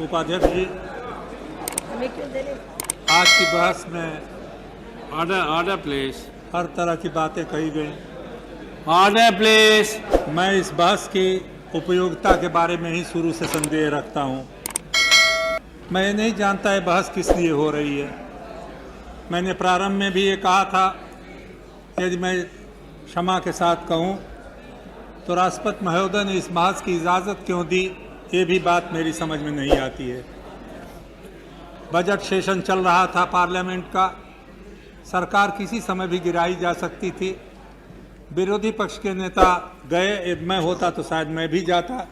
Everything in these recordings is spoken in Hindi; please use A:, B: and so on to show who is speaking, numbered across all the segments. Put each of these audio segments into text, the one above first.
A: उपाध्यक्ष जी, आज की बहस में
B: ऑर्डर प्लीज।
A: हर तरह की बातें कही गई।
B: Order please.
A: मैं इस बहस की उपयोगिता के बारे में ही शुरू से संदेह रखता हूँ। मैं नहीं जानता है बहस किस लिए हो रही है। मैंने प्रारंभ में भी ये कहा था, यदि मैं क्षमा के साथ कहूँ तो राष्ट्रपति महोदय ने इस बहस की इजाज़त क्यों दी, ये भी बात मेरी समझ में नहीं आती है। बजट सेशन चल रहा था पार्लियामेंट का, सरकार किसी समय भी गिराई जा सकती थी। विरोधी पक्ष के नेता गए, मैं होता तो शायद मैं भी जाता,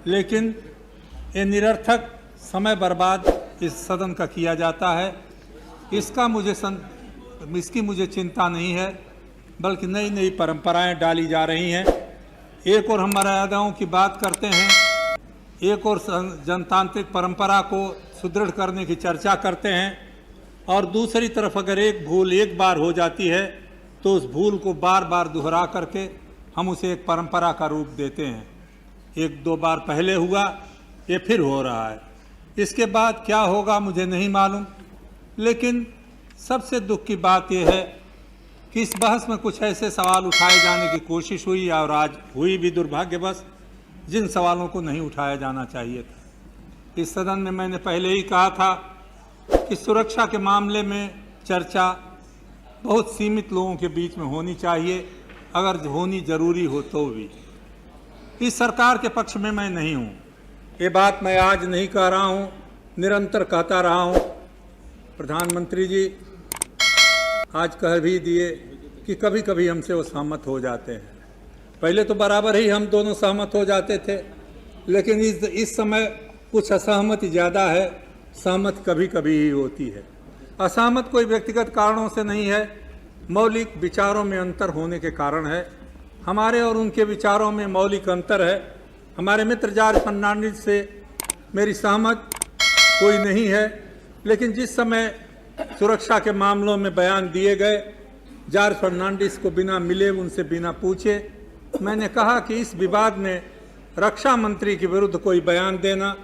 A: लेकिन ये निरर्थक समय बर्बाद इस सदन का किया जाता है। इसकी मुझे चिंता नहीं है, बल्कि नई नई परंपराएं डाली जा रही हैं। एक और हम मर्यादाओं की बात करते हैं, एक और जनतांत्रिक परंपरा को सुदृढ़ करने की चर्चा करते हैं, और दूसरी तरफ अगर एक भूल एक बार हो जाती है तो उस भूल को बार बार दोहरा करके हम उसे एक परंपरा का रूप देते हैं। एक दो बार पहले हुआ, ये फिर हो रहा है। इसके बाद क्या होगा मुझे नहीं मालूम, लेकिन सबसे दुख की बात यह है कि इस बहस में कुछ ऐसे सवाल उठाए जाने की कोशिश हुई और आज हुई भी दुर्भाग्यवश, जिन सवालों को नहीं उठाया जाना चाहिए था। इस सदन में मैंने पहले ही कहा था कि सुरक्षा के मामले में चर्चा बहुत सीमित लोगों के बीच में होनी चाहिए, अगर होनी जरूरी हो तो भी। इस सरकार के पक्ष में मैं नहीं हूँ, ये बात मैं आज नहीं कह रहा हूँ, निरंतर कहता रहा हूँ। प्रधानमंत्री जी आज कह भी दिए कि कभी कभी हमसे वो सहमत हो जाते हैं। पहले तो बराबर ही हम दोनों सहमत हो जाते थे, लेकिन इस समय कुछ असहमति ज़्यादा है, सहमत कभी कभी ही होती है। असहमत कोई व्यक्तिगत कारणों से नहीं है, मौलिक विचारों में अंतर होने के कारण है। हमारे और उनके विचारों में मौलिक अंतर है। हमारे मित्र जॉर्ज फर्नांडिस से मेरी सहमत कोई नहीं है, लेकिन जिस समय सुरक्षा के मामलों में बयान दिए गए, जॉर्ज फर्नांडिस को बिना मिले, उनसे बिना पूछे मैंने कहा कि इस विवाद में रक्षा मंत्री के विरुद्ध कोई बयान देना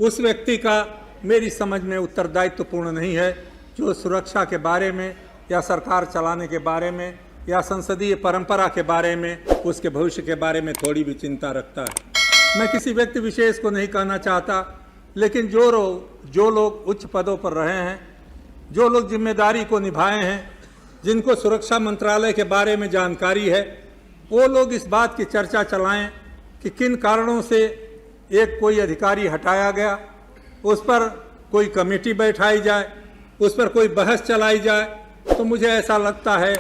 A: उस व्यक्ति का मेरी समझ में उत्तरदायित्वपूर्ण नहीं है जो सुरक्षा के बारे में या सरकार चलाने के बारे में या संसदीय परंपरा के बारे में, उसके भविष्य के बारे में थोड़ी भी चिंता रखता है। मैं किसी व्यक्ति विशेष को नहीं कहना चाहता, लेकिन जो लोग उच्च पदों पर रहे हैं, जो लोग जिम्मेदारी को निभाए हैं, जिनको सुरक्षा मंत्रालय के बारे में जानकारी है, वो लोग इस बात की चर्चा चलाएं कि किन कारणों से एक कोई अधिकारी हटाया गया, उस पर कोई कमेटी बैठाई जाए, उस पर कोई बहस चलाई जाए। तो मुझे ऐसा लगता है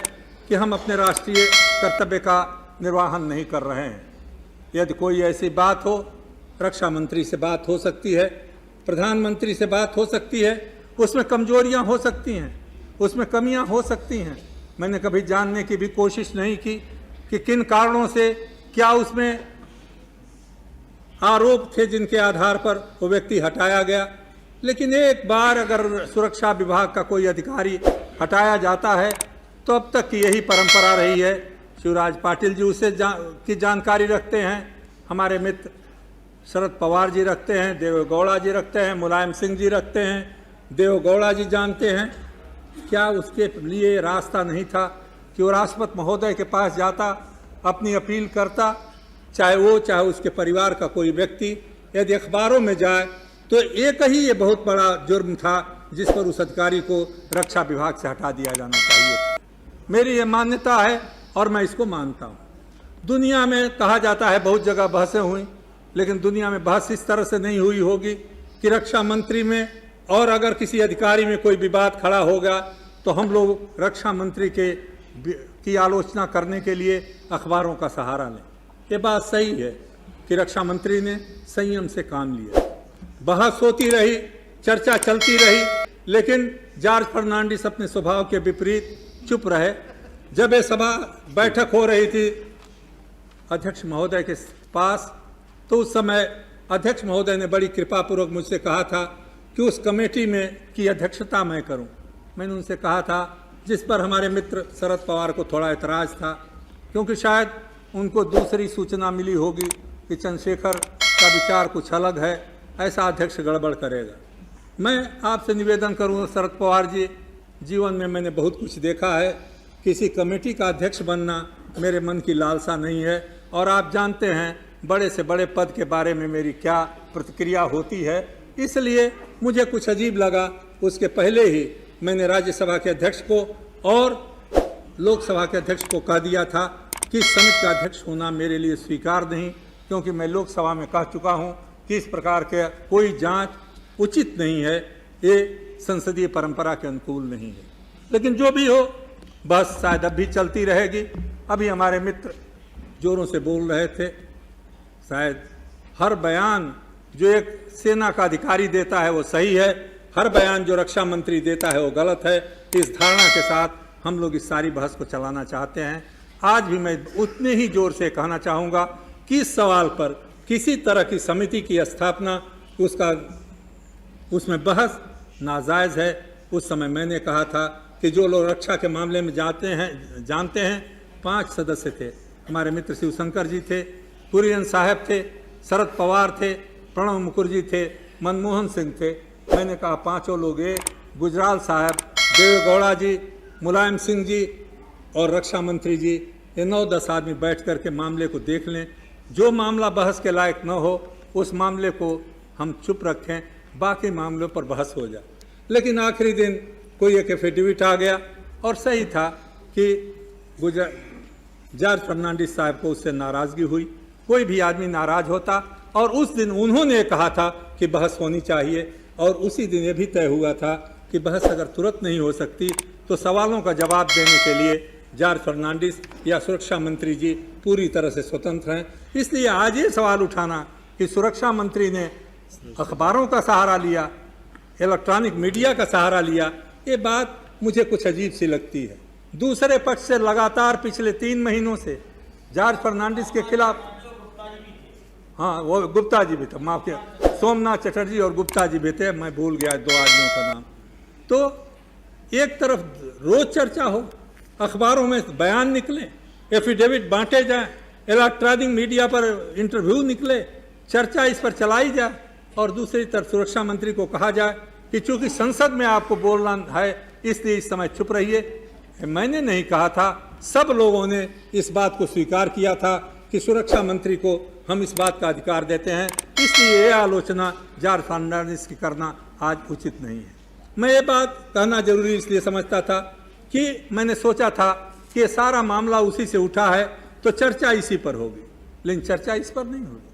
A: कि हम अपने राष्ट्रीय कर्तव्य का निर्वहन नहीं कर रहे हैं। यदि कोई ऐसी बात हो, रक्षा मंत्री से बात हो सकती है, प्रधानमंत्री से बात हो सकती है, उसमें कमजोरियां हो सकती हैं, उसमें कमियां हो सकती हैं। मैंने कभी जानने की भी कोशिश नहीं की कि किन कारणों से, क्या उसमें आरोप थे जिनके आधार पर वो व्यक्ति हटाया गया। लेकिन एक बार अगर सुरक्षा विभाग का कोई अधिकारी हटाया जाता है तो अब तक की यही परंपरा रही है। शिवराज पाटिल जी उसे की जानकारी रखते हैं, हमारे मित्र शरद पवार जी रखते हैं, देवेगौड़ा जी रखते हैं, मुलायम सिंह जी रखते हैं, देवेगौड़ा जी जानते हैं। क्या उसके लिए रास्ता नहीं था कि वो राष्ट्रपति महोदय के पास जाता, अपनी अपील करता, चाहे वो चाहे उसके परिवार का कोई व्यक्ति। यदि अखबारों में जाए तो एक ही ये बहुत बड़ा जुर्म था जिस पर उस अधिकारी को रक्षा विभाग से हटा दिया जाना चाहिए। मेरी ये मान्यता है और मैं इसको मानता हूँ। दुनिया में कहा जाता है बहुत जगह बहसें हुई, लेकिन दुनिया में बहस इस तरह से नहीं हुई होगी कि रक्षा मंत्री में और अगर किसी अधिकारी में कोई विवाद खड़ा हो गया तो हम लोग रक्षा मंत्री की आलोचना करने के लिए अखबारों का सहारा लें। ये बात सही है कि रक्षा मंत्री ने संयम से काम लिया, बहस होती रही, चर्चा चलती रही, लेकिन जॉर्ज फर्नांडिस अपने स्वभाव के विपरीत चुप रहे। जब ये सभा बैठक हो रही थी अध्यक्ष महोदय के पास, तो उस समय अध्यक्ष महोदय ने बड़ी कृपापूर्वक मुझसे कहा था कि उस कमेटी में की अध्यक्षता मैं करूं। मैंने उनसे कहा था, जिस पर हमारे मित्र शरद पवार को थोड़ा एतराज़ था, क्योंकि शायद उनको दूसरी सूचना मिली होगी कि चंद्रशेखर का विचार कुछ अलग है ऐसा अध्यक्ष गड़बड़ करेगा। मैं आपसे निवेदन करूँ शरद पवार जी, जीवन में मैंने बहुत कुछ देखा है, किसी कमेटी का अध्यक्ष बनना मेरे मन की लालसा नहीं है। और आप जानते हैं बड़े से बड़े पद के बारे में मेरी क्या प्रतिक्रिया होती है, इसलिए मुझे कुछ अजीब लगा। उसके पहले ही मैंने राज्यसभा के अध्यक्ष को और लोकसभा के अध्यक्ष को कह दिया था कि इस समिति का अध्यक्ष होना मेरे लिए स्वीकार नहीं, क्योंकि मैं लोकसभा में कह चुका हूं कि इस प्रकार के कोई जांच उचित नहीं है, ये संसदीय परंपरा के अनुकूल नहीं है। लेकिन जो भी हो, बस शायद अब भी चलती रहेगी। अभी हमारे मित्र जोरों से बोल रहे थे, शायद हर बयान जो एक सेना का अधिकारी देता है वो सही है, हर बयान जो रक्षा मंत्री देता है वो गलत है। इस धारणा के साथ हम लोग इस सारी बहस को चलाना चाहते हैं। आज भी मैं उतने ही जोर से कहना चाहूँगा कि इस सवाल पर किसी तरह की समिति की स्थापना उसमें बहस नाजायज़ है। उस समय मैंने कहा था कि जो लोग रक्षा के मामले में जानते हैं 5 सदस्य थे। हमारे मित्र शिवशंकर जी थे, कुरियन साहब थे, शरद पवार थे, प्रणब मुखर्जी थे, मनमोहन सिंह थे। मैंने कहा 5 लोग, गुजराल साहब, देवेगौड़ा जी, मुलायम सिंह जी और रक्षा मंत्री जी, ये 9-10 आदमी बैठ कर के मामले को देख लें। जो मामला बहस के लायक न हो उस मामले को हम चुप रखें, बाकी मामलों पर बहस हो जाए। लेकिन आखिरी दिन कोई एक एफिडेविट आ गया और सही था कि जॉर्ज फर्नांडिस साहब को उससे नाराज़गी हुई। कोई भी आदमी नाराज़ होता, और उस दिन उन्होंने कहा था कि बहस होनी चाहिए, और उसी दिन ये भी तय हुआ था कि बहस अगर तुरंत नहीं हो सकती तो सवालों का जवाब देने के लिए जॉर्ज फर्नांडिस या सुरक्षा मंत्री जी पूरी तरह से स्वतंत्र हैं। इसलिए आज ये सवाल उठाना कि सुरक्षा मंत्री ने अखबारों का सहारा लिया, इलेक्ट्रॉनिक मीडिया का सहारा लिया, ये बात मुझे कुछ अजीब सी लगती है। दूसरे पक्ष से लगातार पिछले 3 महीनों से जॉर्ज फर्नांडिस के खिलाफ, हाँ वो गुप्ता जी भी थे, माफ किया, सोमनाथ चटर्जी और गुप्ता जी भी थे, मैं भूल गया 2 आदमियों का नाम। तो एक तरफ रोज चर्चा हो, अखबारों में बयान निकले, एफिडेविट बांटे जाए, इलेक्ट्रॉनिक मीडिया पर इंटरव्यू निकले, चर्चा इस पर चलाई जाए, और दूसरी तरफ सुरक्षा मंत्री को कहा जाए कि चूंकि संसद में आपको बोलना है इसलिए इस समय चुप रहिए। मैंने नहीं कहा था, सब लोगों ने इस बात को स्वीकार किया था कि सुरक्षा मंत्री को हम इस बात का अधिकार देते हैं, इसलिए ये आलोचना जॉर्ज फर्नांडिस की करना आज उचित नहीं है। मैं ये बात कहना जरूरी इसलिए समझता था कि मैंने सोचा था कि ये सारा मामला उसी से उठा है तो चर्चा इसी पर होगी, लेकिन चर्चा इस पर नहीं होगी।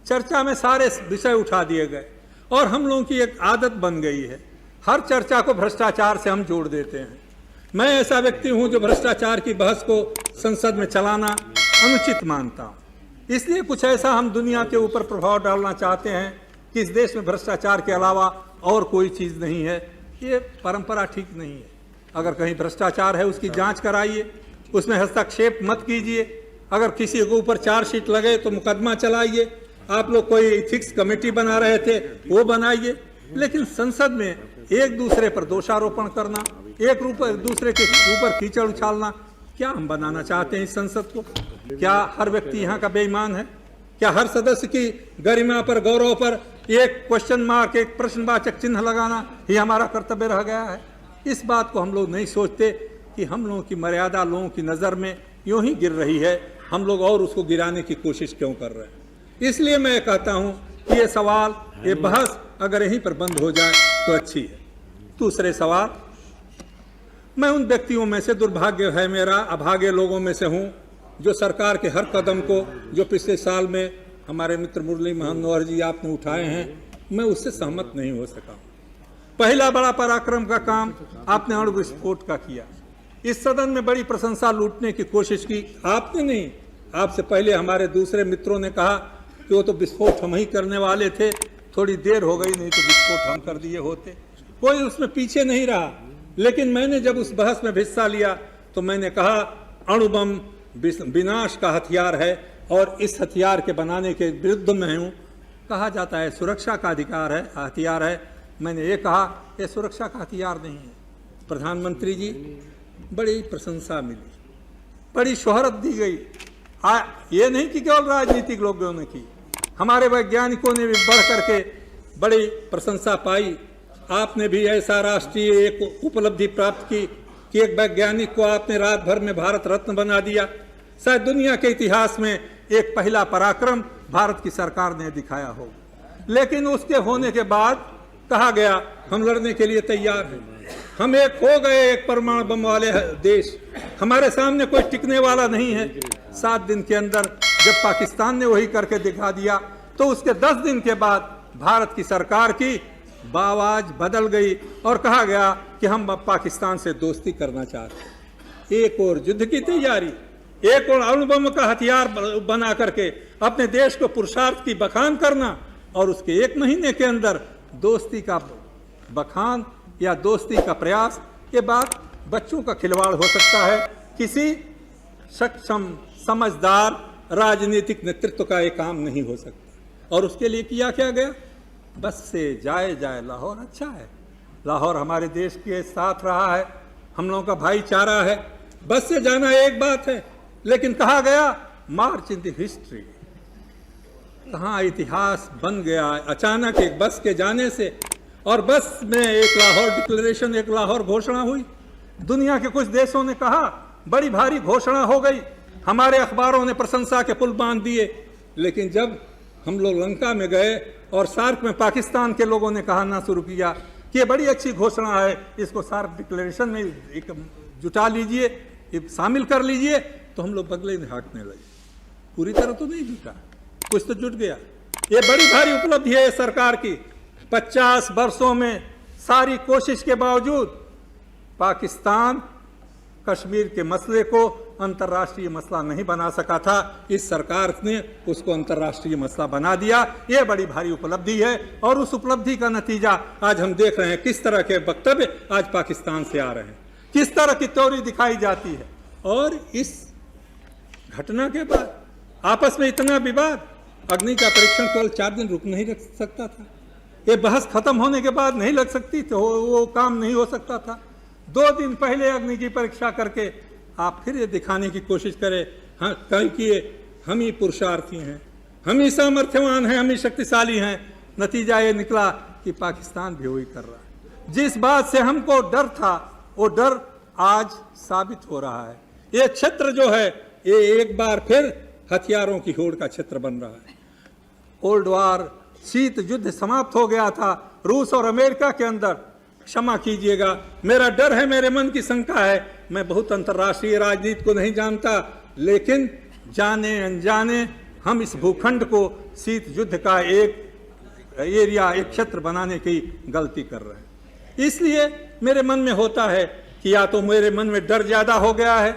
A: चर्चा में सारे विषय उठा दिए गए, और हम लोगों की एक आदत बन गई है, हर चर्चा को भ्रष्टाचार से हम जोड़ देते हैं। मैं ऐसा व्यक्ति हूं जो भ्रष्टाचार की बहस को संसद में चलाना अनुचित मानता हूं। इसलिए कुछ ऐसा हम दुनिया के ऊपर प्रभाव डालना चाहते हैं कि इस देश में भ्रष्टाचार के अलावा और कोई चीज़ नहीं है। ये परंपरा ठीक नहीं है। अगर कहीं भ्रष्टाचार है उसकी जांच कराइए, उसमें हस्तक्षेप मत कीजिए। अगर किसी के ऊपर चार्जशीट लगे तो मुकदमा चलाइए। आप लोग कोई इथिक्स कमेटी बना रहे थे वो बनाइए, लेकिन संसद में एक दूसरे पर दोषारोपण करना, एक दूसरे के ऊपर कीचड़ उछालना, क्या हम बनाना चाहते हैं इस संसद को? क्या हर व्यक्ति यहाँ का बेईमान है? क्या हर सदस्य की गरिमा पर, गौरव पर एक क्वेश्चन मार्क, एक प्रश्नवाचक चिन्ह लगाना ही हमारा कर्तव्य रह गया है? इस बात को हम लोग नहीं सोचते कि हम लोगों की मर्यादा लोगों की नज़र में यूं ही गिर रही है, हम लोग और उसको गिराने की कोशिश क्यों कर रहे हैं? इसलिए मैं कहता हूं कि ये सवाल, ये बहस अगर यहीं पर बंद हो जाए तो अच्छी है। दूसरे सवाल, मैं उन व्यक्तियों में से, दुर्भाग्य है मेरा, अभागे लोगों में से हूं जो सरकार के हर कदम को, जो पिछले साल में हमारे मित्र मुरली मनोहर जी आपने उठाए हैं, मैं उससे सहमत नहीं हो सका। पहला बड़ा पराक्रम का काम आपने अणु विस्फोट का किया। इस सदन में बड़ी प्रशंसा लूटने की कोशिश की, आपने नहीं, आपसे पहले हमारे दूसरे मित्रों ने कहा कि वो तो विस्फोट हम ही करने वाले थे, थोड़ी देर हो गई, नहीं तो विस्फोट हम कर दिए होते। कोई उसमें पीछे नहीं रहा। लेकिन मैंने जब उस बहस में हिस्सा लिया तो मैंने कहा अणु बम विनाश का हथियार है और इस हथियार के बनाने के विरुद्ध में हूँ। कहा जाता है सुरक्षा का अधिकार है, हथियार है। मैंने ये कहा ये सुरक्षा का हथियार नहीं है। प्रधानमंत्री जी, बड़ी प्रशंसा मिली, बड़ी शोहरत दी गई। ये नहीं कि केवल राजनीतिक लोगों ने की, हमारे वैज्ञानिकों ने भी बढ़ करके बड़ी प्रशंसा पाई। आपने भी ऐसा राष्ट्रीय एक उपलब्धि प्राप्त की कि एक वैज्ञानिक को आपने रात भर में भारत रत्न बना दिया। शायद दुनिया के इतिहास में एक पहला पराक्रम भारत की सरकार ने दिखाया हो। लेकिन उसके होने के बाद कहा गया हम लड़ने के लिए तैयार हैं, हम एक हो गए एक परमाणु बम वाले देश, हमारे सामने कोई टिकने वाला नहीं है। 7 दिन के अंदर जब पाकिस्तान ने वही करके दिखा दिया तो उसके 10 दिन के बाद भारत की सरकार की आवाज बदल गई और कहा गया कि हम अब पाकिस्तान से दोस्ती करना चाहते हैं। एक और युद्ध की तैयारी, एक और अणु बम का हथियार बना करके अपने देश को पुरुषार्थ की बखान करना, और उसके 1 महीने के अंदर दोस्ती का बखान या दोस्ती का प्रयास। ये बात बच्चों का खिलवाड़ हो सकता है, किसी सक्षम समझदार राजनीतिक नेतृत्व का ये काम नहीं हो सकता। और उसके लिए किया क्या गया? बस से जाए जाए लाहौर अच्छा है, लाहौर हमारे देश के साथ रहा है, हम लोगों का भाईचारा है, बस से जाना एक बात है। लेकिन कहा गया मार्च इन द हिस्ट्री, कहाँ इतिहास बन गया अचानक एक बस के जाने से। और बस में एक लाहौर डिक्लेरेशन, एक लाहौर घोषणा हुई। दुनिया के कुछ देशों ने कहा, बड़ी भारी घोषणा हो गई, हमारे अखबारों ने प्रशंसा के पुल बांध दिए। लेकिन जब हम लोग लंका में गए और सार्क में पाकिस्तान के लोगों ने कहना शुरू किया कि ये बड़ी अच्छी घोषणा है, इसको सार्क डिक्लेरेशन में एक जुटा लीजिए, शामिल कर लीजिए, तो हम लोग बगले में हाँकने लगे। पूरी तरह तो नहीं जुटा, कुछ तो जुट गया। ये बड़ी भारी उपलब्धि है सरकार की। 50 वर्षों में सारी कोशिश के बावजूद पाकिस्तान कश्मीर के मसले को अंतर्राष्ट्रीय मसला नहीं बना सका था। इस सरकार ने उसको अंतर्राष्ट्रीय मसला बना दिया। ये बड़ी भारी उपलब्धि है और उस उपलब्धि का नतीजा आज हम देख रहे हैं। किस तरह के वक्तव्य आज पाकिस्तान से आ रहे हैं, किस तरह की त्योरी दिखाई जाती है। और इस घटना के बाद आपस में इतना विवाद, अग्नि का परीक्षण केवल 4 दिन रुक नहीं रख सकता था, ये बहस खत्म होने के बाद नहीं लग सकती तो वो काम नहीं हो सकता था। 2 दिन पहले अग्नि की परीक्षा करके आप फिर ये दिखाने की कोशिश करें, हाँ कल किए हम ही पुरुषार्थी हैं, हम ही सामर्थ्यवान हैं, हम ही शक्तिशाली हैं। नतीजा ये निकला कि पाकिस्तान भी वही कर रहा है। जिस बात से हमको डर था वो डर आज साबित हो रहा है। ये क्षेत्र जो है ये एक बार फिर हथियारों की होड़ का क्षेत्र बन रहा है। कोल्ड वार, शीत युद्ध समाप्त हो गया था रूस और अमेरिका के अंदर। क्षमा कीजिएगा, मेरा डर है, मेरे मन की शंका है, मैं बहुत अंतर्राष्ट्रीय राजनीति को नहीं जानता, लेकिन जाने अनजाने हम इस भूखंड को शीत युद्ध का एक एरिया, एक क्षेत्र बनाने की गलती कर रहे हैं। इसलिए मेरे मन में होता है कि या तो मेरे मन में डर ज्यादा हो गया है,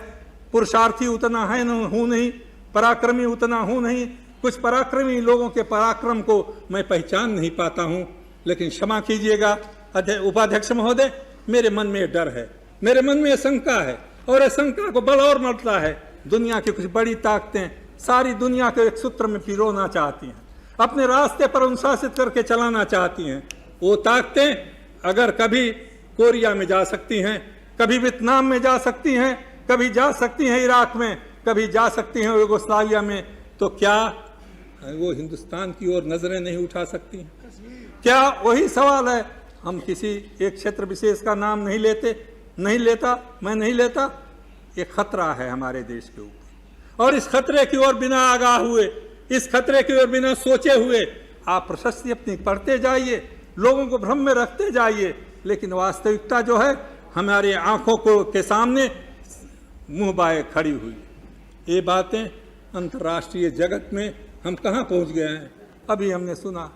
A: पुरुषार्थी उतना है हूं नहीं, पराक्रमी उतना हूं नहीं, कुछ पराक्रमी लोगों के पराक्रम को मैं पहचान नहीं पाता हूं। लेकिन क्षमा कीजिएगा उपाध्यक्ष महोदय, मेरे मन में डर है, मेरे मन में शंका है, और इस शंका को बल और बढ़ता है। दुनिया की कुछ बड़ी ताकतें सारी दुनिया को एक सूत्र में पिरोना चाहती हैं, अपने रास्ते पर अनुशासित करके चलाना चाहती हैं। वो ताकतें अगर कभी कोरिया में जा सकती हैं, कभी वियतनाम में जा सकती हैं, कभी जा सकती हैं इराक में, कभी जा सकती हैं युगोस्लाविया में, तो क्या वो हिंदुस्तान की ओर नजरें नहीं उठा सकती हैं? क्या वही सवाल है। हम किसी एक क्षेत्र विशेष का नाम नहीं लेता, मैं नहीं लेता। ये खतरा है हमारे देश के ऊपर, और इस खतरे की ओर बिना आगाह हुए, इस खतरे की ओर बिना सोचे हुए आप प्रशस्ति अपनी पढ़ते जाइए, लोगों को भ्रम में रखते जाइए, लेकिन वास्तविकता जो है हमारे आंखों को के सामने मुंह बाए खड़ी हुई। ये बातें अंतर्राष्ट्रीय जगत में हम कहाँ पहुँच गए हैं। अभी हमने सुना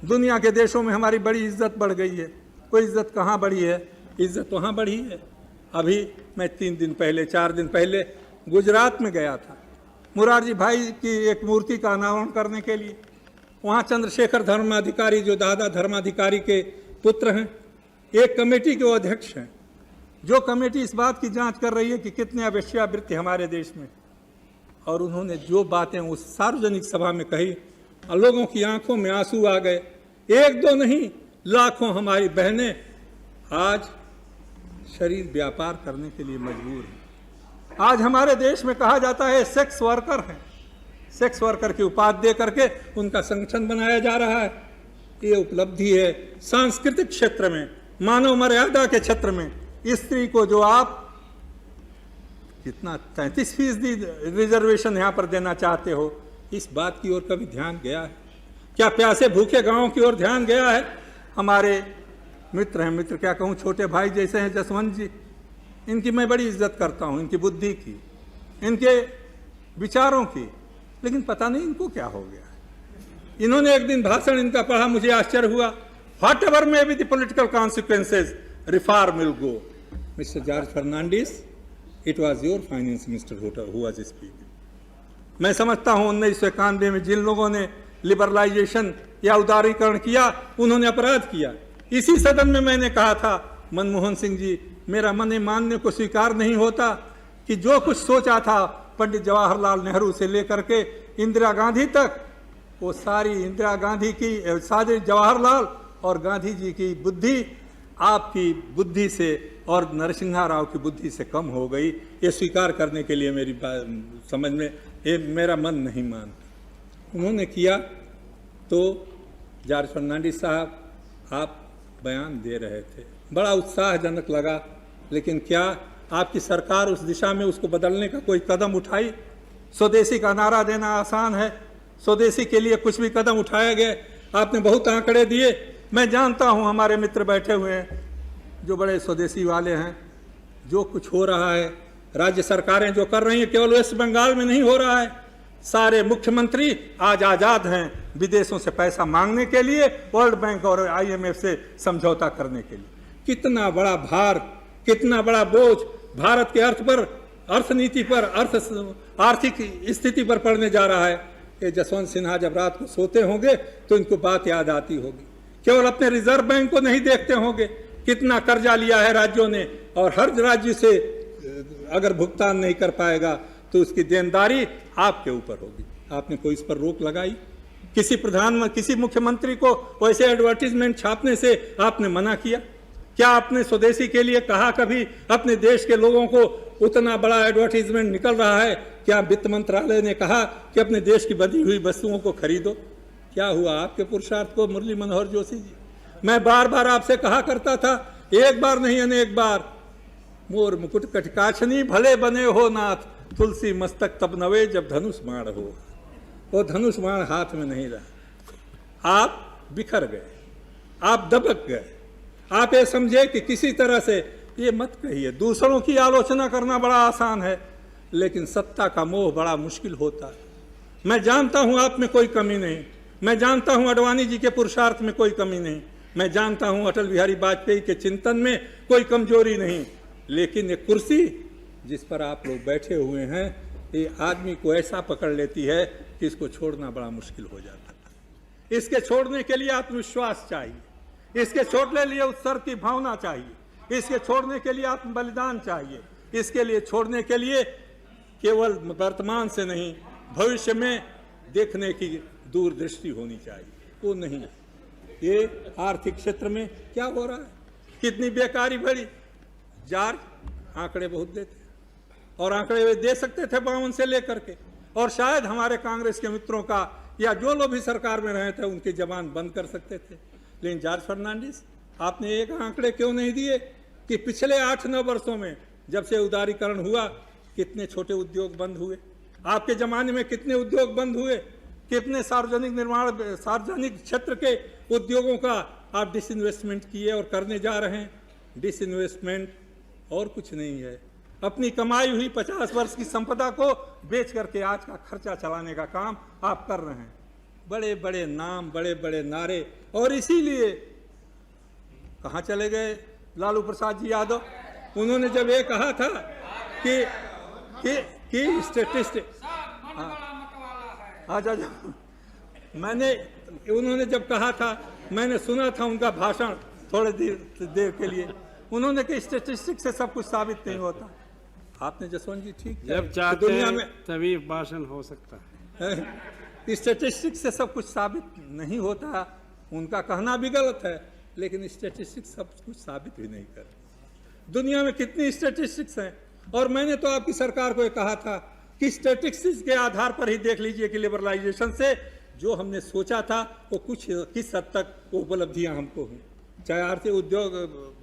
A: दुनिया के देशों में हमारी बड़ी इज्जत बढ़ गई है। कोई इज्जत कहाँ बढ़ी है? इज्जत वहाँ बढ़ी है। अभी मैं 3 दिन पहले 4 दिन पहले गुजरात में गया था मुरारजी भाई की एक मूर्ति का अनावरण करने के लिए। वहाँ चंद्रशेखर धर्माधिकारी, जो दादा धर्माधिकारी के पुत्र हैं, एक कमेटी के अध्यक्ष हैं, जो कमेटी इस बात की जांच कर रही है कि कितने वेश्यावृत्ति हमारे देश में। और उन्होंने जो बातें उस सार्वजनिक सभा में कही, लोगों की आंखों में आंसू आ गए। 1-2 नहीं, लाखों हमारी बहनें आज शरीर व्यापार करने के लिए मजबूर हैं। आज हमारे देश में कहा जाता है सेक्स वर्कर हैं, सेक्स वर्कर की उपाधि दे करके उनका संगठन बनाया जा रहा है। ये उपलब्धि है। सांस्कृतिक क्षेत्र में, मानव मर्यादा के क्षेत्र में स्त्री को जो आप कितना 33% रिजर्वेशन यहाँ पर देना चाहते हो, इस बात की ओर कभी ध्यान गया है क्या? प्यासे भूखे गांव की ओर ध्यान गया है? हमारे मित्र हैं, मित्र क्या कहूँ, छोटे भाई जैसे हैं जसवंत जी, इनकी मैं बड़ी इज्जत करता हूँ, इनकी बुद्धि की, इनके विचारों की, लेकिन पता नहीं इनको क्या हो गया। इन्होंने एक दिन भाषण इनका पढ़ा, मुझे आश्चर्य हुआ। Whatever may be the political consequences, reform will go. Mister George Fernandes, it was your finance minister who was speaking. मैं समझता हूँ 1991 में जिन लोगों ने लिबरलाइजेशन या उदारीकरण किया, उन्होंने अपराध किया। इसी सदन में मैंने कहा था, मनमोहन सिंह जी, मेरा मन मानने को स्वीकार नहीं होता कि जो कुछ सोचा था पंडित जवाहरलाल नेहरू से लेकर के इंदिरा गांधी तक, वो सारी इंदिरा गांधी की, सारे जवाहरलाल और गांधी जी की बुद्धि आपकी बुद्धि से और नरसिम्हा राव की बुद्धि से कम हो गई। ये स्वीकार करने के लिए मेरी समझ में ये मेरा मन नहीं मानता। उन्होंने किया तो जॉर्ज फर्नांडिस साहब, आप बयान दे रहे थे, बड़ा उत्साहजनक लगा, लेकिन क्या आपकी सरकार उस दिशा में उसको बदलने का कोई कदम उठाई? स्वदेशी का नारा देना आसान है, स्वदेशी के लिए कुछ भी कदम उठाए गए? आपने बहुत आंकड़े दिए, मैं जानता हूं हमारे मित्र बैठे हुए हैं जो बड़े स्वदेशी वाले हैं। जो कुछ हो रहा है, राज्य सरकारें जो कर रही हैं, केवल वेस्ट बंगाल में नहीं हो रहा है, सारे मुख्यमंत्री आज आज़ाद हैं विदेशों से पैसा मांगने के लिए, वर्ल्ड बैंक और IMF से समझौता करने के लिए। कितना बड़ा भार, कितना बड़ा बोझ भारत के अर्थ पर, अर्थनीति पर, आर्थिक स्थिति पर पड़ने जा रहा है। ये जसवंत सिन्हा जब रात को सोते होंगे तो इनको बात याद आती होगी। केवल अपने रिजर्व बैंक को नहीं देखते होंगे, कितना कर्जा लिया है राज्यों ने, और हर राज्य से अगर भुगतान नहीं कर पाएगा तो उसकी देनदारी आपके ऊपर होगी। आपने कोई इस पर रोक लगाई? किसी मुख्यमंत्री को वैसे एडवर्टीजमेंट छापने से आपने मना किया? क्या आपने स्वदेशी के लिए कहा कभी अपने देश के लोगों को? उतना बड़ा एडवर्टीजमेंट निकल रहा है, क्या वित्त मंत्रालय ने कहा कि अपने देश की बनी हुई वस्तुओं को खरीदो? क्या हुआ आपके पुरुषार्थ को, मुरली मनोहर जोशी जी? मैं बार बार आपसे कहा करता था, एक बार नहीं अनेक बार, मोर मुकुट कटकाछनी भले बने हो नाथ, तुलसी मस्तक तब नवे जब धनुष बाण हो। वो धनुष बाण हाथ में नहीं रहा, आप बिखर गए, आप दबक गए। आप ये समझे कि किसी तरह से, ये मत कहिए, दूसरों की आलोचना करना बड़ा आसान है, लेकिन सत्ता का मोह बड़ा मुश्किल होता है। मैं जानता हूं आप में कोई कमी नहीं, मैं जानता हूं अडवाणी जी के पुरुषार्थ में कोई कमी नहीं, मैं जानता हूं अटल बिहारी वाजपेयी के चिंतन में कोई कमजोरी नहीं, लेकिन ये कुर्सी जिस पर आप लोग बैठे हुए हैं, ये आदमी को ऐसा पकड़ लेती है कि इसको छोड़ना बड़ा मुश्किल हो जाता है। इसके छोड़ने के लिए आत्मविश्वास चाहिए, इसके छोड़ने लिए उत्सर्ग की भावना चाहिए, इसके छोड़ने के लिए आत्म बलिदान चाहिए, इसके लिए छोड़ने के लिए केवल वर्तमान से नहीं, भविष्य में देखने की दूरदृष्टि होनी चाहिए। वो नहीं, ये आर्थिक क्षेत्र में क्या हो रहा है, कितनी बेकारी बढ़ी। जॉर्ज आंकड़े बहुत देते और आंकड़े वे दे सकते थे 52 से लेकर के, और शायद हमारे कांग्रेस के मित्रों का या जो लोग भी सरकार में रहे थे उनकी जबान बंद कर सकते थे। लेकिन जॉर्ज फर्नांडिस, आपने एक आंकड़े क्यों नहीं दिए कि पिछले 8-9 वर्षों में जब से उदारीकरण हुआ कितने छोटे उद्योग बंद हुए? आपके जमाने में कितने उद्योग बंद हुए? कितने सार्वजनिक क्षेत्र के उद्योगों का आप डिसइन्वेस्टमेंट किए और करने जा रहे हैं? डिसइन्वेस्टमेंट और कुछ नहीं है, अपनी कमाई हुई 50 वर्ष की संपदा को बेच करके आज का खर्चा चलाने का काम आप कर रहे हैं। बड़े बड़े नाम, बड़े बड़े नारे, और इसीलिए कहाँ चले गए लालू प्रसाद जी यादव? उन्होंने जब ये कहा था कि स्टेटिस्टिक, उन्होंने जब कहा था, मैंने सुना था उनका भाषण थोड़े देर के लिए, उन्होंने कि स्टेटिस्टिक से सब कुछ साबित नहीं होता। आपने जसवंत जी ठीक,
B: जब चाहते दुनिया में तभी भाषण हो सकता है।
A: स्टेटिस्टिक्स से सब कुछ साबित नहीं होता, उनका कहना भी गलत है, लेकिन स्टेटिस्टिक्स सब कुछ साबित भी नहीं कर। दुनिया में कितनी स्टेटिस्टिक्स हैं, और मैंने तो आपकी सरकार को कहा था कि स्टेटिस्टिक्स के आधार पर ही देख लीजिए कि लिबरलाइजेशन से जो हमने सोचा था वो कुछ किस हद तक वो उपलब्धियां हमको हुई, चाहे आर्थिक उद्योग,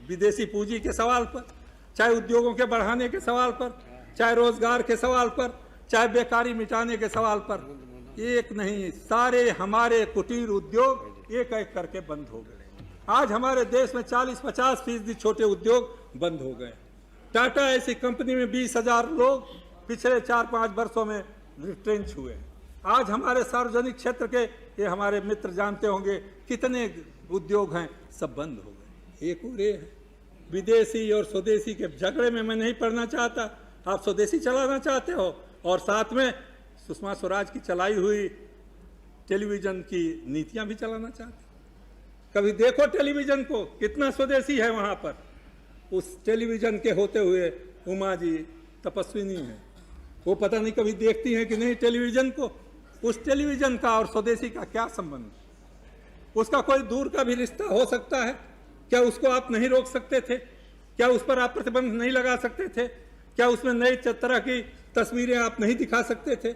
A: विदेशी पूंजी के सवाल पर, चाहे उद्योगों के बढ़ाने के सवाल पर, चाहे रोजगार के सवाल पर, चाहे बेकारी मिटाने के सवाल पर। एक नहीं, सारे हमारे कुटीर उद्योग एक एक करके बंद हो गए। आज हमारे देश में 40-50% छोटे उद्योग बंद हो गए। टाटा ऐसी कंपनी में 20,000 लोग पिछले 4-5 वर्षों में रिट्रेंच हुए। आज हमारे सार्वजनिक क्षेत्र के, ये हमारे मित्र जानते होंगे कितने उद्योग हैं, सब बंद हो गए। एक और ये है, विदेशी और स्वदेशी के झगड़े में मैं नहीं पड़ना चाहता। आप स्वदेशी चलाना चाहते हो और साथ में सुषमा स्वराज की चलाई हुई टेलीविजन की नीतियां भी चलाना चाहते। कभी देखो टेलीविजन को, कितना स्वदेशी है वहां पर। उस टेलीविजन के होते हुए उमा जी तपस्विनी है, वो पता नहीं कभी देखती हैं कि नहीं टेलीविजन को। उस टेलीविजन का और स्वदेशी का क्या संबंध? उसका कोई दूर का भी रिश्ता हो सकता है क्या? उसको आप नहीं रोक सकते थे क्या? उस पर आप प्रतिबंध नहीं लगा सकते थे क्या? उसमें नई तरह की तस्वीरें आप नहीं दिखा सकते थे?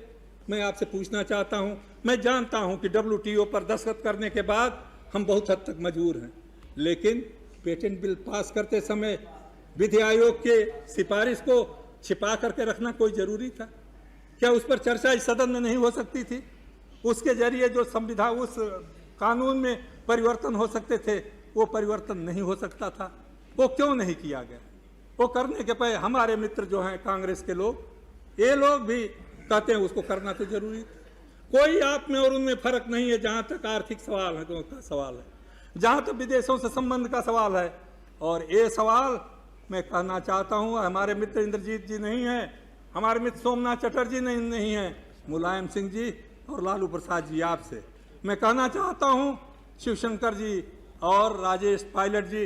A: मैं आपसे पूछना चाहता हूं, मैं जानता हूं कि WTO पर दस्तखत करने के बाद हम बहुत हद तक मजबूर हैं, लेकिन पेटेंट बिल पास करते समय विधि आयोग के सिफारिश को छिपा करके रखना कोई जरूरी था क्या? उस पर चर्चा इस सदन में नहीं हो सकती थी? उसके जरिए जो संविधान, उस कानून में परिवर्तन हो सकते थे, वो परिवर्तन नहीं हो सकता था। वो क्यों नहीं किया गया? वो करने के पहले हमारे मित्र जो हैं कांग्रेस के लोग, ये लोग भी कहते हैं उसको करना तो जरूरी था। कोई आप में और उनमें फर्क नहीं है जहां तक आर्थिक सवाल है तो का सवाल है, जहां तक विदेशों से संबंध का सवाल है। और ये सवाल मैं कहना चाहता हूं, हमारे मित्र इंद्रजीत जी नहीं है, हमारे मित्र सोमनाथ चटर्जी नहीं है, मुलायम सिंह जी और लालू प्रसाद जी, आपसे मैं कहना चाहता हूं, शिवशंकर जी और राजेश पायलट जी,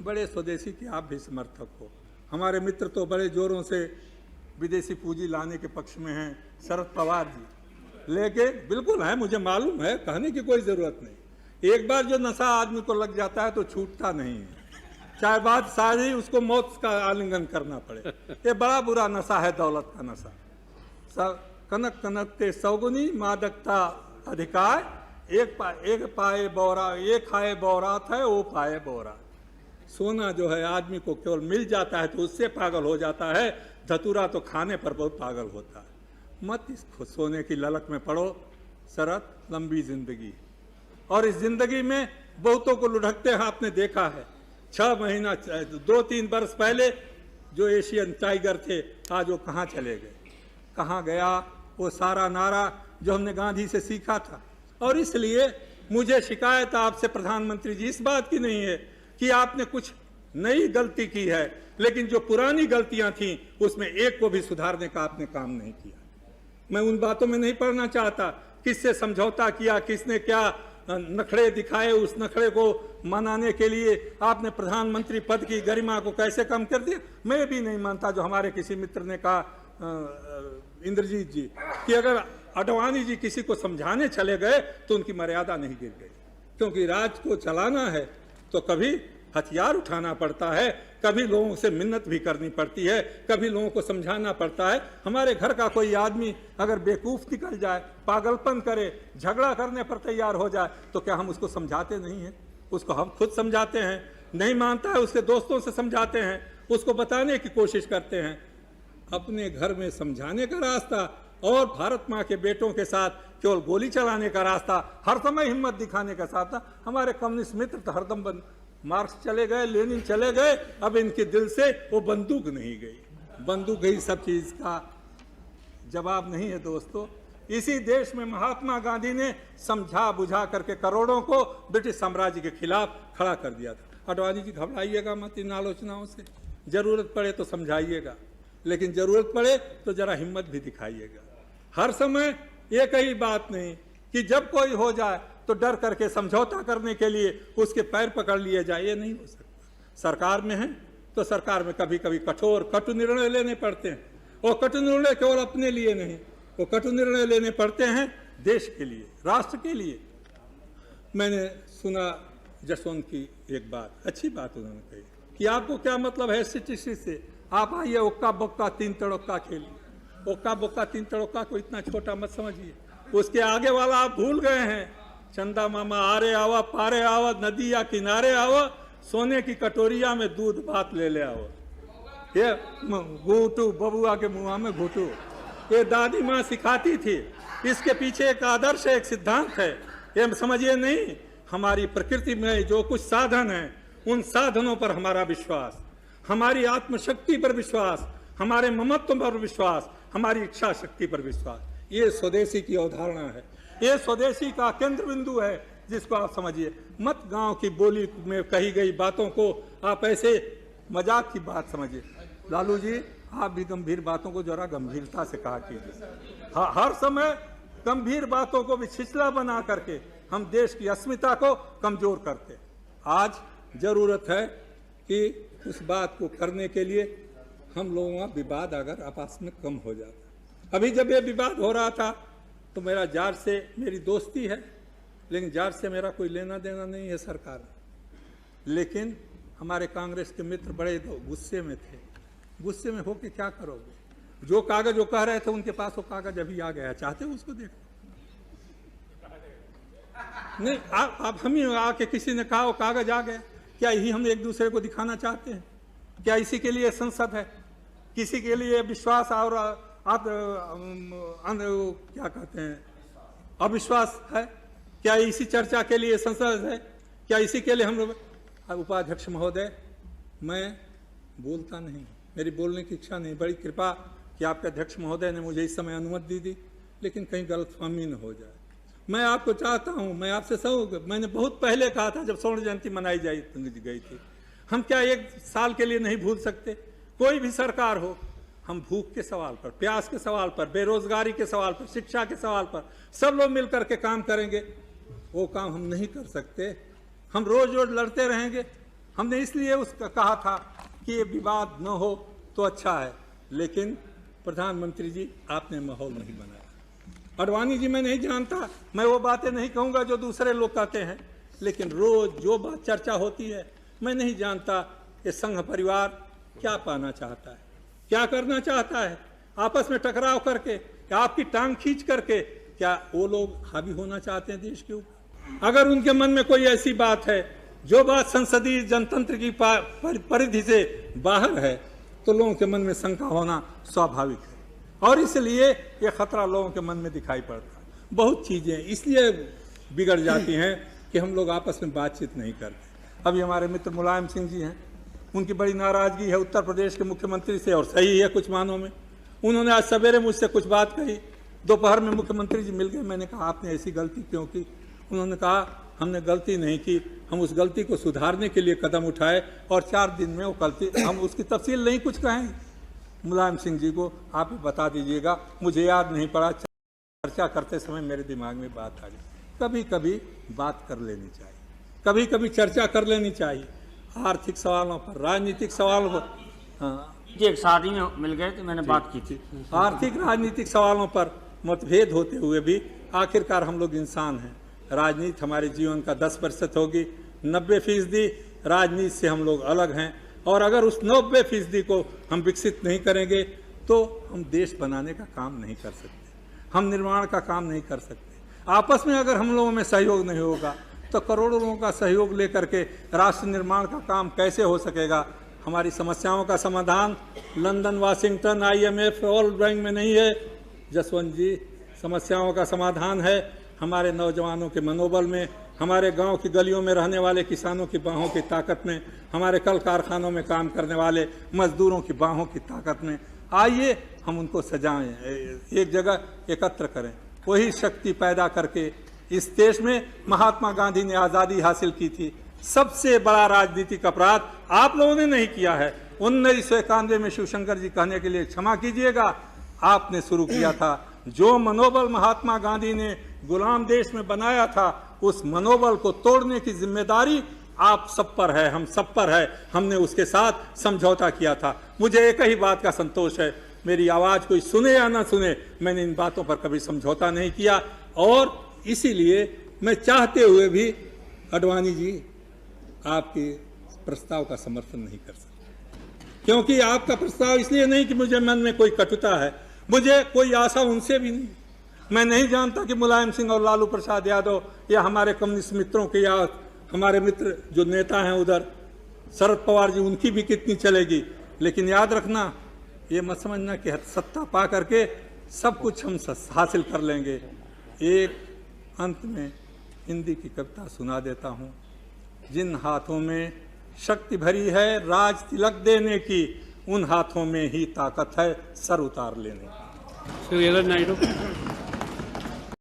A: बड़े स्वदेशी के आप भी समर्थक हो। हमारे मित्र तो बड़े जोरों से विदेशी पूंजी लाने के पक्ष में हैं, शरद पवार जी, लेकिन बिल्कुल है, मुझे मालूम है, कहने की कोई ज़रूरत नहीं। एक बार जो नशा आदमी को लग जाता है तो छूटता नहीं है, चाहे बात सारी उसको मौत का आलिंगन करना पड़े। ये बड़ा बुरा नशा है, दौलत का नशा। कनक कनक ते सौगुनी मादकता अधिकार, एक पाए बौरा, एक खाए बौरात है, वो पाए बौरा। सोना जो है आदमी को केवल मिल जाता है तो उससे पागल हो जाता है, धतूरा तो खाने पर बहुत पागल होता है। मत इस सोने की ललक में पड़ो। शरद, लंबी जिंदगी, और इस जिंदगी में बहुतों को लुढ़कते हैं आपने देखा है। 6 महीना 2-3 वर्ष पहले जो एशियन टाइगर थे, आज वो कहाँ चले गए? कहाँ गया वो सारा नारा जो हमने गांधी से सीखा था? और इसलिए मुझे शिकायत आपसे प्रधानमंत्री जी इस बात की नहीं है कि आपने कुछ नई गलती की है, लेकिन जो पुरानी गलतियां थीं उसमें एक को भी सुधारने का आपने काम नहीं किया। मैं उन बातों में नहीं पढ़ना चाहता, किससे समझौता किया, किसने क्या नखड़े दिखाए, उस नखड़े को मनाने के लिए आपने प्रधानमंत्री पद की गरिमा को कैसे कम कर दिया। मैं भी नहीं मानता जो हमारे किसी मित्र ने कहा, इंद्रजीत जी, कि अगर अडवाणी जी किसी को समझाने चले गए तो उनकी मर्यादा नहीं गिर गई, क्योंकि राज को चलाना है तो कभी हथियार उठाना पड़ता है, कभी लोगों से मिन्नत भी करनी पड़ती है, कभी लोगों को समझाना पड़ता है। हमारे घर का कोई आदमी अगर बेवकूफ़ निकल जाए, पागलपन करे, झगड़ा करने पर तैयार हो जाए, तो क्या हम उसको समझाते नहीं हैं? उसको हम खुद समझाते हैं, नहीं मानता है उसके दोस्तों से समझाते हैं, उसको बताने की कोशिश करते हैं। अपने घर में समझाने का रास्ता और भारत माँ के बेटों के साथ केवल गोली चलाने का रास्ता, हर समय हिम्मत दिखाने का रास्ता। हमारे कम्युनिस्ट मित्र तो हरदम मार्क्स चले गए, लेनिन चले गए, अब इनके दिल से वो बंदूक नहीं गई। बंदूक गई, सब चीज़ का जवाब नहीं है दोस्तों। इसी देश में महात्मा गांधी ने समझा बुझा करके करोड़ों को ब्रिटिश साम्राज्य के खिलाफ खड़ा कर दिया था। अडवाणी जी, घबराइएगा मत इन आलोचनाओं से, जरूरत पड़े तो समझाइएगा, लेकिन जरूरत पड़े तो जरा हिम्मत भी दिखाइएगा। हर समय एक ही बात नहीं कि जब कोई हो जाए तो डर करके समझौता करने के लिए उसके पैर पकड़ लिए जाए, ये नहीं हो सकता। सरकार में है तो सरकार में कभी कभी कठोर कटु निर्णय लेने पड़ते हैं, और कटु निर्णय केवल अपने लिए नहीं, वो कटु निर्णय लेने पड़ते हैं देश के लिए, राष्ट्र के लिए। मैंने सुना जसवंत की एक बात, अच्छी बात उन्होंने कही कि आपको क्या मतलब है सिटी से, आप आइए उक्का बक्का तीन तड़ोक्का खेलिए। उक्का बक्का तीन तड़ोक्का को इतना छोटा मत समझिए। उसके आगे वाला आप भूल गए हैं। चंदा मामा आरे आवा पारे आवा, नदी या किनारे आवा, सोने की कटोरिया में दूध भात ले आओ। ये घूटू बबुआ के मुँह में घूटू, ये दादी माँ सिखाती थी। इसके पीछे एक आदर्श है, एक सिद्धांत है। ये समझिए नहीं, हमारी प्रकृति में जो कुछ साधन है, उन साधनों पर हमारा विश्वास, हमारी आत्मशक्ति पर विश्वास, हमारे ममत्व पर विश्वास, हमारी इच्छा शक्ति पर विश्वास, ये स्वदेशी की अवधारणा है। ये स्वदेशी का केंद्र बिंदु है, जिसको आप समझिए। मत गांव की बोली में कही गई बातों को आप ऐसे मजाक की बात समझिए। लालू जी, आप भी गंभीर बातों को जरा गंभीरता से कहा कीजिए। हर समय गंभीर बातों को भी छिछला बना करके हम देश की अस्मिता को कमजोर करते। आज जरूरत है कि उस बात को करने के लिए हम लोगों का विवाद अगर आपस में कम हो जाता। अभी जब ये विवाद हो रहा था तो मेरा जार से मेरी दोस्ती है, लेकिन जार से मेरा कोई लेना देना नहीं है सरकार। लेकिन हमारे कांग्रेस के मित्र बड़े गुस्से में थे। गुस्से में होके क्या करोगे? जो कागज वो कह रहे थे उनके पास वो कागज अभी आ गया, चाहते हो उसको देखो? नहीं, आप हम ही आके किसी ने कहा वो कागज आ गया, क्या यही हम एक दूसरे को दिखाना चाहते हैं? क्या इसी के लिए संसद है? किसी के लिए विश्वास और क्या कहते हैं अविश्वास है? क्या इसी चर्चा के लिए संसद है? क्या इसी के लिए हम लोग? उपाध्यक्ष महोदय, मैं बोलता नहीं, मेरी बोलने की इच्छा नहीं। बड़ी कृपा कि आपके अध्यक्ष महोदय ने मुझे इस समय अनुमति दी, लेकिन कहीं गलतफहमी न हो जाए। मैं आपको चाहता हूं, मैं आपसे मैंने बहुत पहले कहा था जब स्वर्ण जयंती मनाई गई थी, हम क्या एक साल के लिए नहीं भूल सकते? कोई भी सरकार हो, हम भूख के सवाल पर, प्यास के सवाल पर, बेरोजगारी के सवाल पर, शिक्षा के सवाल पर सब लोग मिलकर के काम करेंगे। वो काम हम नहीं कर सकते, हम रोज रोज लड़ते रहेंगे। हमने इसलिए उसका कहा था कि ये विवाद न हो तो अच्छा है, लेकिन प्रधानमंत्री जी आपने माहौल नहीं बनाया। अडवाणी जी, मैं नहीं जानता, मैं वो बातें नहीं कहूँगा जो दूसरे लोग कहते हैं, लेकिन रोज जो बात चर्चा होती है, मैं नहीं जानता ये संघ परिवार क्या पाना चाहता है, क्या करना चाहता है। आपस में टकराव करके, क्या आपकी टांग खींच करके, क्या वो लोग हावी होना चाहते हैं देश के ऊपर? अगर उनके मन में कोई ऐसी बात है जो बात संसदीय जनतंत्र की परिधि से बाहर है, तो लोगों के मन में शंका होना स्वाभाविक है, और इसलिए ये खतरा लोगों के मन में दिखाई पड़ता है। बहुत चीजें इसलिए बिगड़ जाती हैं कि हम लोग आपस में बातचीत नहीं करते। अभी हमारे मित्र मुलायम सिंह जी हैं, उनकी बड़ी नाराजगी है उत्तर प्रदेश के मुख्यमंत्री से, और सही है कुछ मानों में। उन्होंने आज सवेरे मुझसे कुछ बात कही, दोपहर में मुख्यमंत्री जी मिल गए। मैंने कहा आपने ऐसी गलती क्यों की? उन्होंने कहा हमने गलती नहीं की, हम उस गलती को सुधारने के लिए कदम उठाए, और 4 दिन में वो गलती, हम उसकी तफसील नहीं कुछ कहेंगे। मुलायम सिंह जी को आप बता दीजिएगा, मुझे याद नहीं पड़ा, चर्चा करते समय मेरे दिमाग में बात आ गई। कभी कभी बात कर लेनी चाहिए, कभी कभी चर्चा कर लेनी चाहिए, आर्थिक सवालों पर, राजनीतिक सवालों पर। हाँ
C: जी, एक शादी में मिल गए तो मैंने बात की थी।
A: आर्थिक राजनीतिक सवालों पर मतभेद होते हुए भी आखिरकार हम लोग इंसान हैं। राजनीति हमारे जीवन का 10% होगी, 90% राजनीति से हम लोग अलग हैं, और अगर उस 90% को हम विकसित नहीं करेंगे तो हम देश बनाने का काम नहीं कर सकते, हम निर्माण का काम नहीं कर सकते। आपस में अगर हम लोगों में सहयोग नहीं होगा तो करोड़ों लोगों का सहयोग लेकर के राष्ट्र निर्माण का काम कैसे हो सकेगा? हमारी समस्याओं का समाधान London, Washington, IMF, world bank में नहीं है जसवंत जी। समस्याओं का समाधान है हमारे नौजवानों के मनोबल में, हमारे गांव की गलियों में रहने वाले किसानों की बाहों की ताकत में, हमारे कल कारखानों में काम करने वाले मजदूरों की बाहों की ताकत में। आइए हम उनको सजाएं, एक जगह एकत्र करें, वही शक्ति पैदा करके। इस देश में महात्मा गांधी ने आज़ादी हासिल की थी। सबसे बड़ा राजनीतिक अपराध आप लोगों ने नहीं किया है। 1991 में शिवशंकर जी कहने के लिए क्षमा कीजिएगा, आपने शुरू किया था। जो मनोबल महात्मा गांधी ने गुलाम देश में बनाया था, उस मनोबल को तोड़ने की जिम्मेदारी आप सब पर है, हम सब पर है। हमने उसके साथ समझौता किया था। मुझे एक ही बात का संतोष है, मेरी आवाज़ कोई सुने या ना सुने, मैंने इन बातों पर कभी समझौता नहीं किया, और इसीलिए मैं चाहते हुए भी अडवाणी जी आपके प्रस्ताव का समर्थन नहीं कर सकता। क्योंकि आपका प्रस्ताव इसलिए नहीं कि मुझे मन में कोई कटुता है, मुझे कोई आशा उनसे भी नहीं। मैं नहीं जानता कि मुलायम सिंह और लालू प्रसाद यादव या हमारे कम्युनिस्ट मित्रों के या हमारे मित्र जो नेता हैं उधर शरद पवार जी, उनकी भी कितनी चलेगी। लेकिन याद रखना, ये मत समझना कि सत्ता पा करके सब कुछ हम हासिल कर लेंगे। एक अंत में हिंदी की कविता सुना देता हूँ। जिन हाथों में शक्ति भरी है राज तिलक देने की, उन हाथों में ही ताकत है सर उतार लेने की।
B: श्री नायडू।